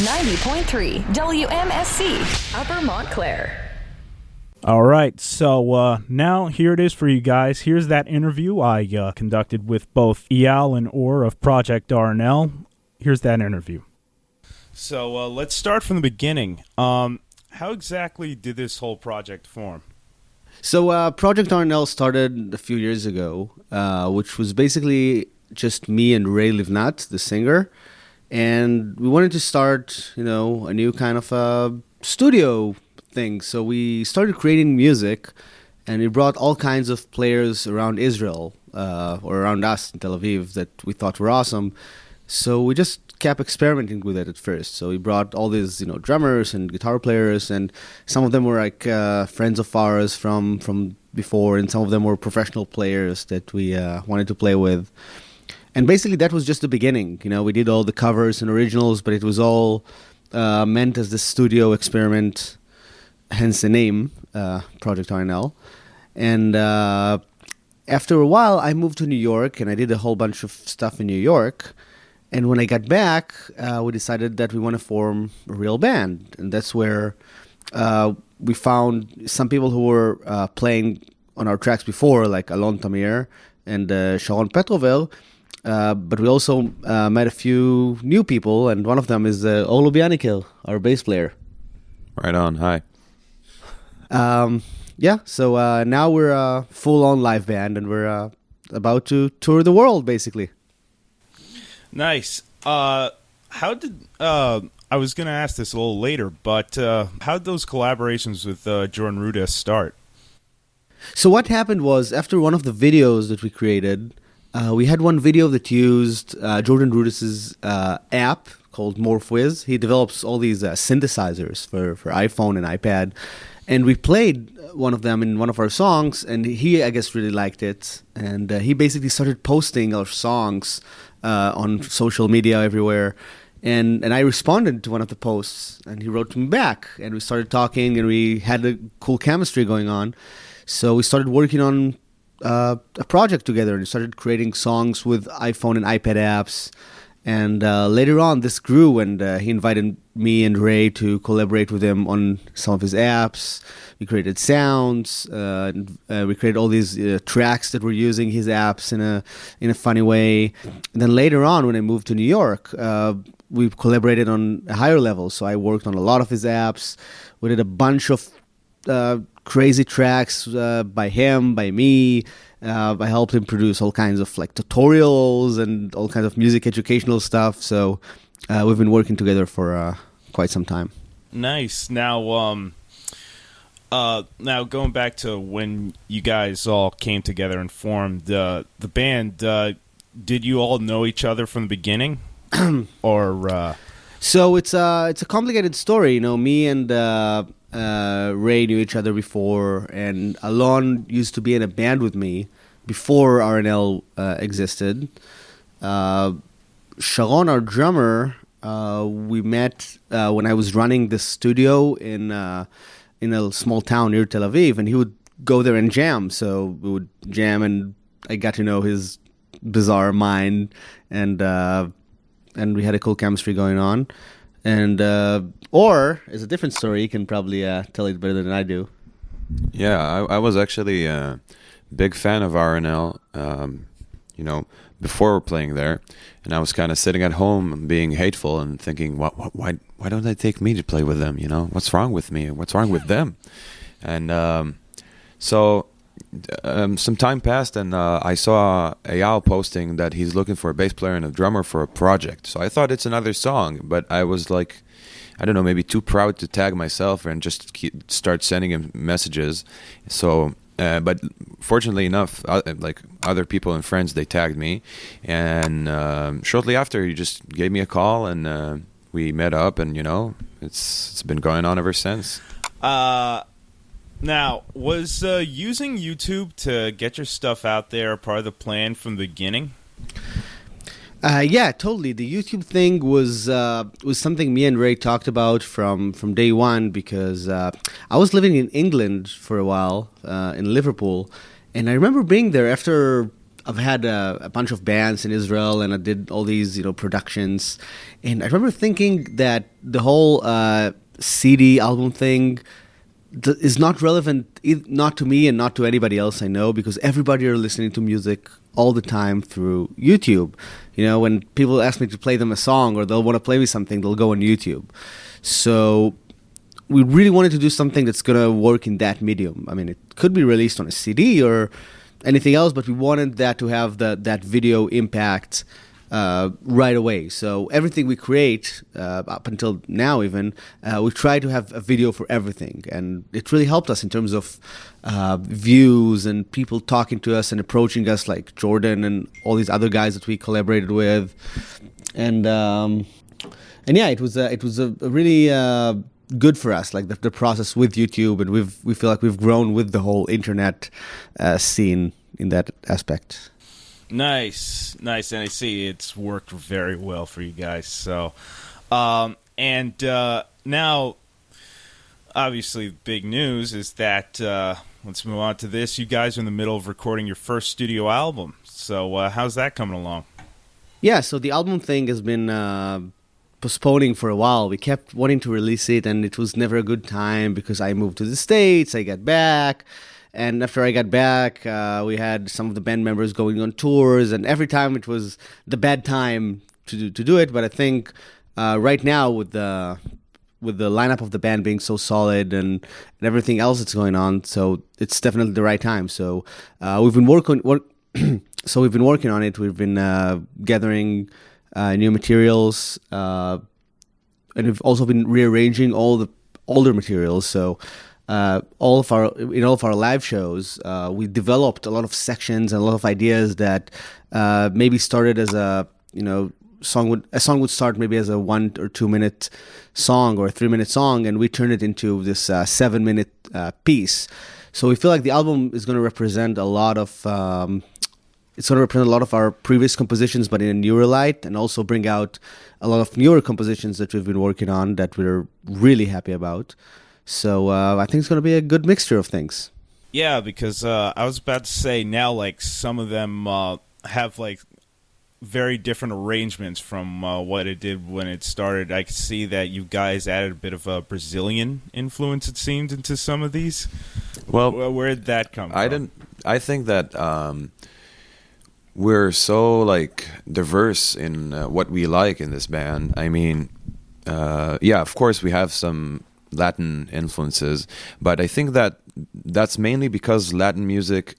90.3 WMSC, Upper Montclair. All right, so now here it is for you guys. Here's that interview I conducted with both Eyal and Or of Project RnL. Here's that interview. So let's start from the beginning. How exactly did this whole project form? So Project RnL started a few years ago, which was basically just me and Ray Livnat, the singer. And we wanted to start, a new kind of studio thing. So we started creating music, and we brought all kinds of players around Israel, or around us in Tel Aviv, that we thought were awesome. So we just kept experimenting with it at first. So we brought all these, drummers and guitar players, and some of them were like friends of ours from before, and some of them were professional players that we wanted to play with. And basically that was just the beginning. We did all the covers and originals, but it was all meant as the studio experiment, hence the name, Project RnL. And after a while, I moved to New York, and I did a whole bunch of stuff in New York. And when I got back, we decided that we want to form a real band. And that's where we found some people who were playing on our tracks before, like Amir and Sharon Petrover. But we also met a few new people, and one of them is Lubianiker, our bass player. Right on. Hi. So now we're a full-on live band, and we're about to tour the world, basically. Nice. How did I was going to ask this a little later, but how did those collaborations with Jordan Rudess start? So what happened was, after one of the videos that we created, we had one video that used Jordan Rudess's app called MorphWiz. He develops all these synthesizers for iPhone and iPad. And we played one of them in one of our songs, and he, I guess, really liked it. And he basically started posting our songs on social media everywhere. And I responded to one of the posts, and he wrote to me back. And we started talking, and we had a cool chemistry going on. So we started working on a project together, and started creating songs with iPhone and iPad apps. And later on, this grew, and he invited me and Ray to collaborate with him on some of his apps. We created sounds. We created all these tracks that were using his apps in a funny way. And then later on, when I moved to New York, we collaborated on a higher level. So I worked on a lot of his apps. We did a bunch of crazy tracks by him, by me. I helped him produce all kinds of like tutorials and all kinds of music educational stuff. So we've been working together for quite some time. Nice. Now going back to when you guys all came together and formed the band, did you all know each other from the beginning, or? So it's a complicated story. Me and Ray knew each other before, and Alon used to be in a band with me before RnL existed. Sharon, our drummer, we met when I was running the studio in a small town near Tel Aviv, and he would go there and jam. So we would jam, and I got to know his bizarre mind, and we had a cool chemistry going on. And Or is a different story. You can probably tell it better than I do. Yeah, I was actually a big fan of RnL, before playing there, and I was kind of sitting at home being hateful and thinking, why don't they take me to play with them? What's wrong with me? What's wrong with them? And so some time passed, and I saw Eyal posting that he's looking for a bass player and a drummer for a project. So I thought it's another song, but I was like, I don't know, maybe too proud to tag myself and just start sending him messages. So, but fortunately enough, like other people and friends, they tagged me, and shortly after, he just gave me a call, and we met up, and it's been going on ever since. Now, was using YouTube to get your stuff out there part of the plan from the beginning? Yeah, totally. The YouTube thing was something me and Ray talked about from day one, because I was living in England for a while, in Liverpool, and I remember being there after I've had a bunch of bands in Israel, and I did all these, productions. And I remember thinking that the whole CD album thing is not relevant, not to me and not to anybody else I know, because everybody are listening to music all the time through YouTube. When people ask me to play them a song or they'll want to play me something, they'll go on YouTube. So we really wanted to do something that's going to work in that medium. I mean, it could be released on a CD or anything else, but we wanted that to have that video impact right away. So everything we create, up until now even, we try to have a video for everything. And it really helped us in terms of views and people talking to us and approaching us, like Jordan and all these other guys that we collaborated with. And yeah, it was a really good for us, like the process with YouTube, and we feel like we've grown with the whole internet scene in that aspect. Nice. And I see it's worked very well for you guys. So, now, obviously, big news is that, let's move on to this. You guys are in the middle of recording your first studio album. So, how's that coming along? Yeah, so the album thing has been postponing for a while. We kept wanting to release it, and it was never a good time because I moved to the States, I got back. And after I got back, we had some of the band members going on tours, and every time it was the bad time to do it. But I think right now, with the lineup of the band being so solid and everything else that's going on, so it's definitely the right time. So we've been working on it. We've been gathering new materials, and we've also been rearranging all the older materials. So. In all of our live shows, we developed a lot of sections and a lot of ideas that maybe started as a song would start maybe as a 1 or 2 minute song or a 3-minute song, and we turned it into this 7-minute piece. So we feel like the album is going to represent a lot of our previous compositions, but in a newer light, and also bring out a lot of newer compositions that we've been working on that we're really happy about. So I think it's going to be a good mixture of things. Yeah, because I was about to say now, like, some of them have, like, very different arrangements from what it did when it started. I could see that you guys added a bit of a Brazilian influence, it seemed, into some of these. Well, where did that come from? I think that we're so, like, diverse in what we like in this band. I mean, yeah, of course we have some Latin influences, but I think that that's mainly because Latin music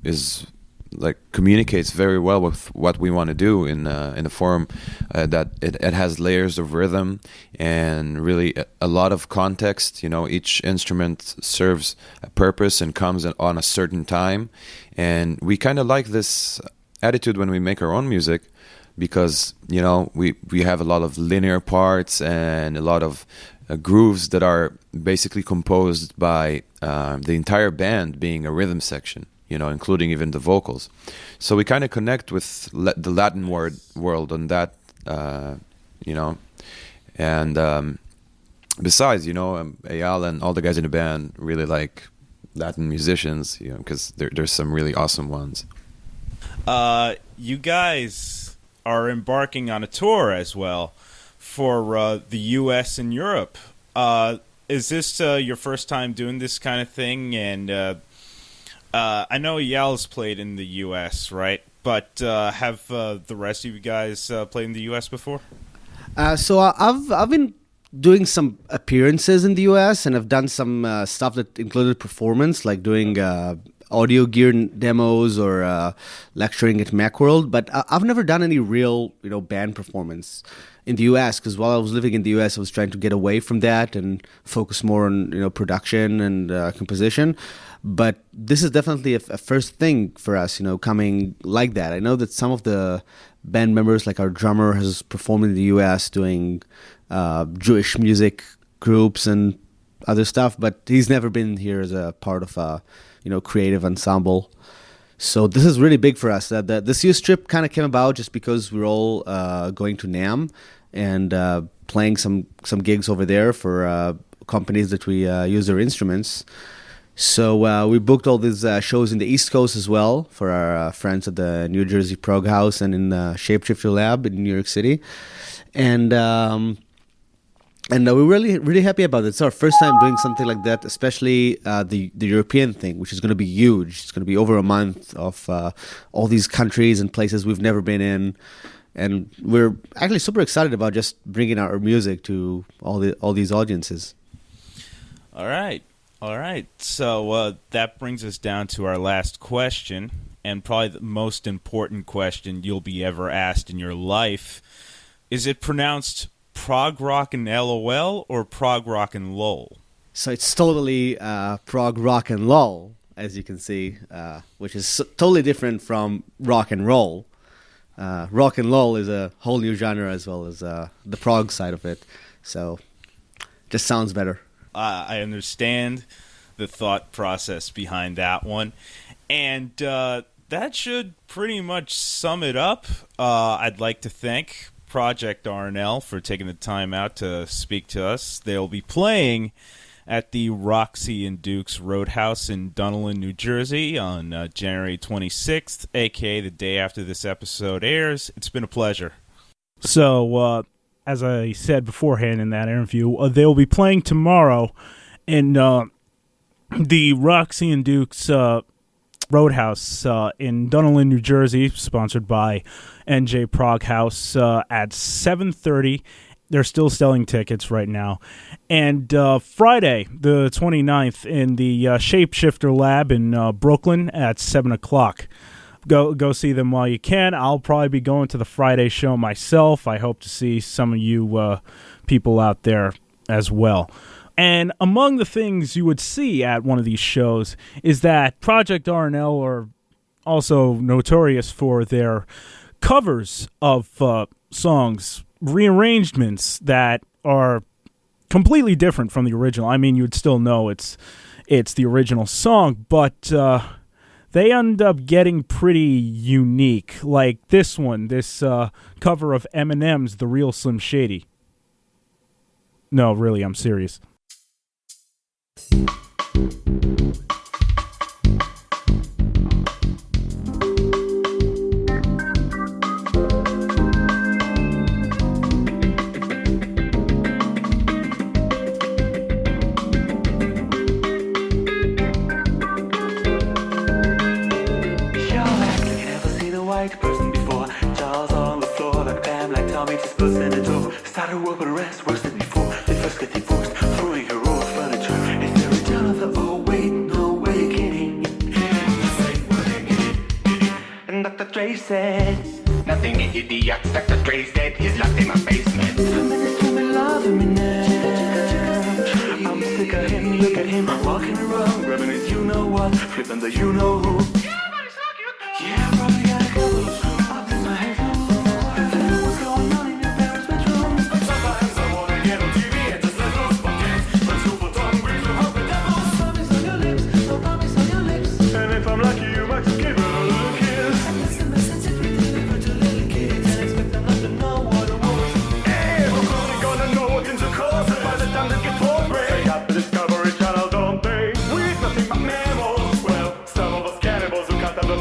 is like communicates very well with what we want to do in a form that it has layers of rhythm and really a lot of context. Each instrument serves a purpose and comes on a certain time, and we kind of like this attitude when we make our own music, because we have a lot of linear parts and a lot of grooves that are basically composed by the entire band being a rhythm section, including even the vocals. So we kind of connect with the Latin world on that, and besides, Eyal and all the guys in the band really like Latin musicians, because there's some really awesome ones. You guys are embarking on a tour as well for the U.S. and Europe. Is this your first time doing this kind of thing? And I know Eyal's played in the U.S., right? But have the rest of you guys played in the U.S. before? So I've been doing some appearances in the U.S. and I've done some stuff that included performance, like doing audio gear demos or lecturing at Macworld. But I've never done any real, band performance in the U.S. because while I was living in the U.S., I was trying to get away from that and focus more on production and composition. But this is definitely a first thing for us, coming like that. I know that some of the band members, like our drummer, has performed in the U.S. doing Jewish music groups and other stuff, but he's never been here as a part of a creative ensemble. So this is really big for us. That this year's trip kind of came about just because we're all going to NAMM and playing some gigs over there for companies that we use their instruments. So we booked all these shows in the East Coast as well for our friends at the New Jersey Prog House and in the Shapeshifter Lab in New York City. And we're really happy about it. It's our first time doing something like that, especially the European thing, which is going to be huge. It's going to be over a month of all these countries and places we've never been in. And we're actually super excited about just bringing our music to all these audiences. All right. So that brings us down to our last question, and probably the most important question you'll be ever asked in your life. Is it pronounced prog rock and LOL or prog rock and lol? So it's totally prog rock and lol, as you can see, which is totally different from rock and roll. Rock and lol is a whole new genre as well as the prog side of it. So just sounds better. I understand the thought process behind that one. And that should pretty much sum it up. I'd like to thank Project RnL for taking the time out to speak to us. They'll be playing at the Roxy and Dukes Roadhouse in Dunellen, New Jersey on January 26th, a.k.a. the day after this episode airs. It's been a pleasure. So, as I said beforehand in that interview, they'll be playing tomorrow in the Roxy and Dukes Roadhouse in Dunellen, New Jersey, sponsored by NJ Prog House at 7:30. They're still selling tickets right now. And Friday, the 29th, in the Shapeshifter Lab in Brooklyn at 7 o'clock. Go see them while you can. I'll probably be going to the Friday show myself. I hope to see some of you people out there as well. And among the things you would see at one of these shows is that Project RnL are also notorious for their covers of songs, rearrangements that are completely different from the original. I mean, you'd still know it's the original song, but they end up getting pretty unique. Like this one, this cover of Eminem's "The Real Slim Shady." No, really, I'm serious. Started work with the rest, worse than before. They first get divorced, throwing her old furniture. It's the return of the oh wait, no way kidding. And Dr. Dre said, nothing idiots, Dr. Dre said, he's locked in my basement. Feminists women loving me now. I'm sick of him, look at him, walking around, grabbing his you know what, flipping the you know who. Yeah, probably got a couple of screws up in my head.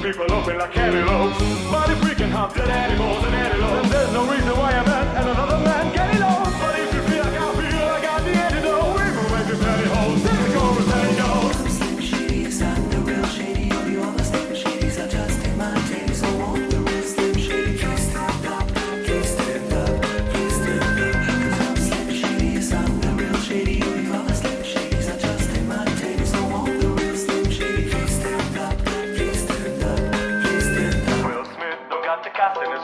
People open like cantaloupes. But if we can hunt dead animals and antelopes, then there's no reason why a man and another man get it on. But if you feel like I got the antidote, we will make the penny holes. Then the chorus and goes. Some Slim Shadys, I'm the real Shady. All the other Slim Shadys are just imitating. So won't the real Slim Shady please stand up? Please stand up, please stand up. Cause I'm Slim Shadys, I'm the real Shady. All the other Slim Shadys are just imitating. So won't the real Slim Shady please stand up?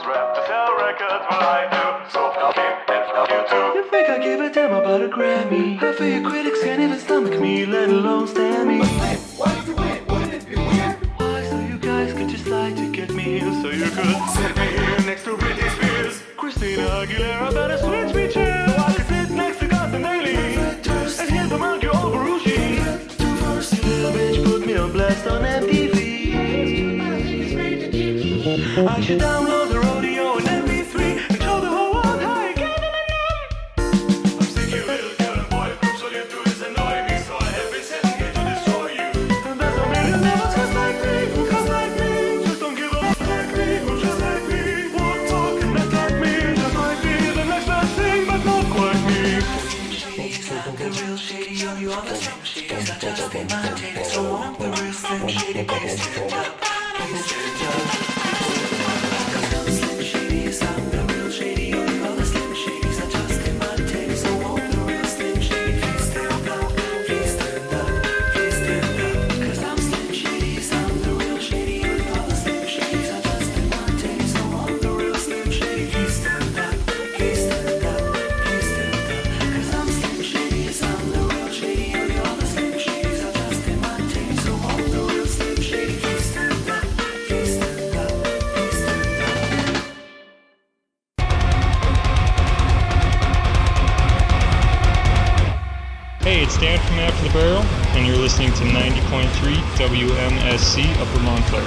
To sell records, well I do. So fuck him and fuck you too. You think I give a damn about a Grammy? Half of your critics can't even stomach me, let alone stand me. Why did you win? Wouldn't it be weird? Why, so you guys could just like to get me here, so you could sit me here next to Britney Spears. Christina Aguilera better switch me chairs, so I could sit next to Cousin Daly and hear them argue over Rushi. Little bitch put me on blast on MTV. I should download the rodeo and MP3 and show the whole world how you get it. I'm sick, you little girl and boy. So you do this annoy me, so I have been sitting here to destroy you. I'm the real shady, you are the slim shadies. I just imitated, so I'm the real slim shady. Please stand up, please stand up, please stand up. 'Cause I'm slim shady, yes, I'm the real shady. You are the slim shadies. I just imitated, so I'm the real slim shady. Please stand up, please stand up, please stand up. 'Cause I'm slim shady, yes, I'm the real shady. You are the slim shadies. I just imitated, so I'm the real slim shady. Please stand up, please stand up, please stand up. 'Cause I'm slim shady, yes, I'm the real shady. You are the slim shadies. I just imitated, so I'm the real slim shady. Please stand up, please stand up, please stand up. Hey, it's Dan from After the Barrel, and you're listening to 90.3 WMSC Upper Montclair.